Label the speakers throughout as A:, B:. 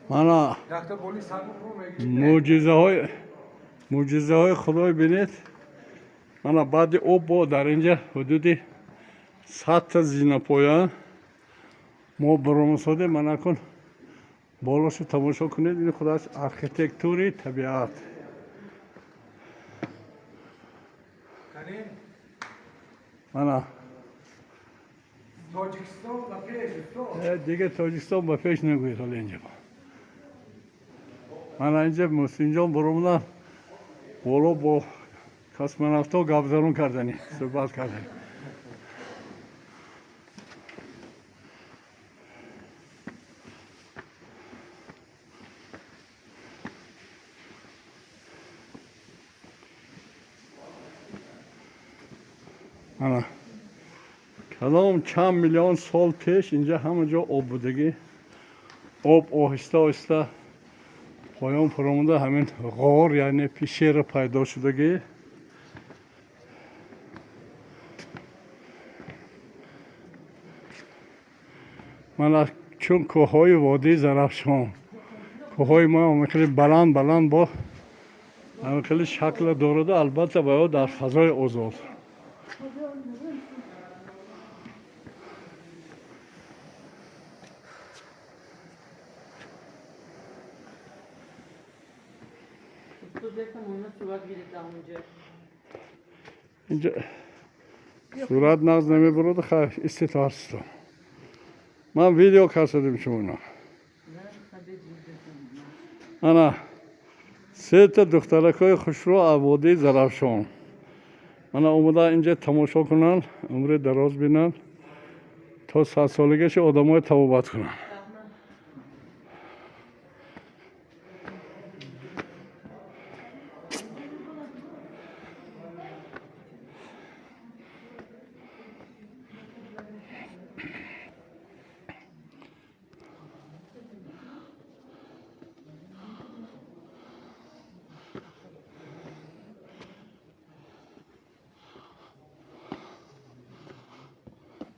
A: مانا معجزه های خدای بینید. مانا بعد او با در اینجا حدودی 100 تا زینه‌پویا ما برآمده. مانا کن بالاشو تماشا کنید. این خودش آرکیتکتوری طبیعت. مانا دیگه تاجیکستان با پیش نگوید. حالا اینجا من اینجا مسلم برامون بالا با کسمونافتا گابزارون کردنی صحبت کردنی. انا کدام چند میلیون سال پیش اینجا همونجا آب بودگی. آب آهسته آهسته پایان فرامونده همین غار یعنی پیشیر پیدا شدگی. من چون کوههای وادی زرافشان کوههای ما خیلی بلند بلند با خیلی شکل دارد. البته باید در فضای آزاد. اینجا صورت ناز نمیبرد. خیلی استطاعت است. من ویدیو کردم شما. انا سه تا دخترکای خوشرو آبادی زرافشان. من اومده اینجا تماشا کنن. عمر دراز بینن تا 100 سالگیش آدمای توبت کنن.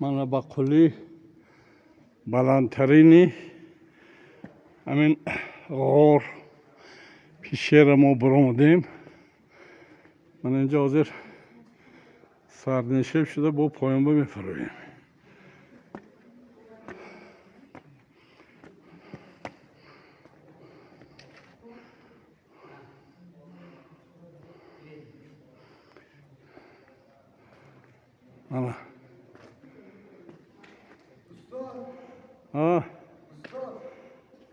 A: من با کلی بلندترینی همین غار پیشیر ما برآمدیم. من اینجا حاضر سرنشین شده با پایان‌بر می‌فرویم.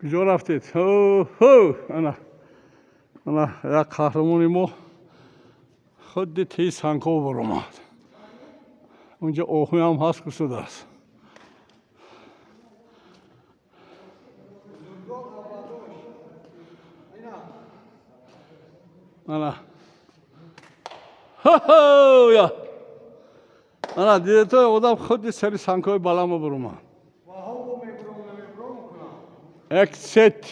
A: کجا رفتید؟ انا یک قهرمانی ما خود تی سنگ‌ها برآمد. اونجا آهوی هم هست که شده است. انا دیده تو آدم خود سری سنگ‌های بالا ما برآمد. Exit.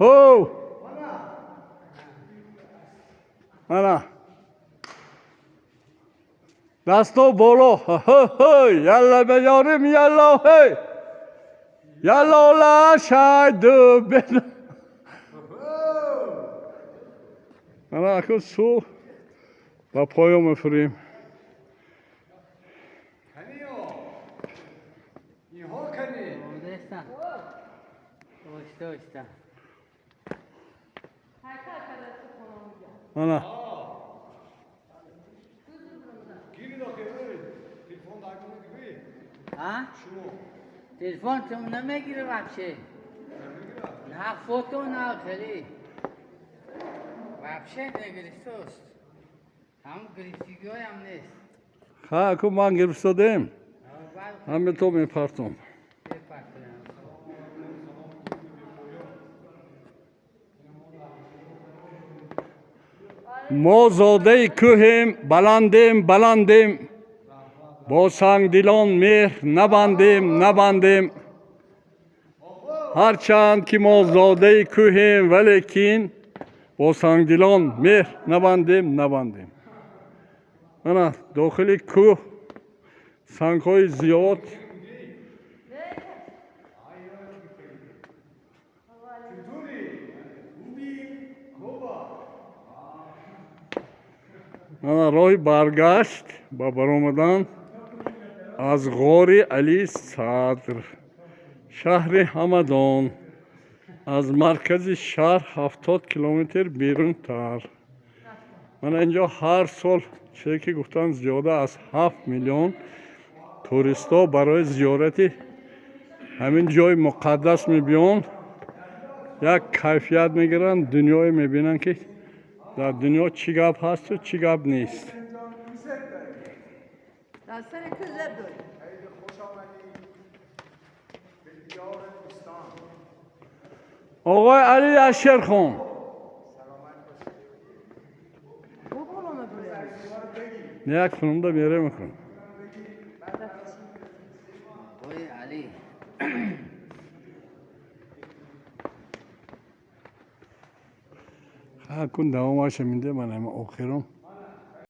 A: Ho! Ana. دستو بالا. یالا بیاریم یالا. یالا لا شاید بن. انا اكو سو با پایو میفریم. انا
B: تلفن تو نمیگیره بچه. نه فوتو نه خیلی. بچه نگریستوست. هم گریستیگی هم نیست.
A: خواه اکو من گرفتادم. همه تو میپرتم. ما زاده کوهیم بلندیم با سنگ دلان مهر نبندیم هرچند که ما زاده کوهیم ولیکن با سنگدلان مهر نبندیم. انا داخل کوه سنگ‌های زیاد انا راه برگشت با برآمدن از غار علی صدر شهر همدان از مرکز شهر 70 کیلومتر بیرون تر. من اینجا هر سال چه که گفتن زیاده از 7 میلیون توریستا برای زیارت همین جای مقدس میبیان، یک کیفیت میگیرن، دنیای میبینن که در دنیا چی گپ هست و چی گپ نیست.
C: داستان کذب داری.
A: آقای علی اشرخان
C: Bu balona böyle.
A: یک خانم میره میکن.
B: Boy Ali.
A: ها کن دوامش میده من هم آخرم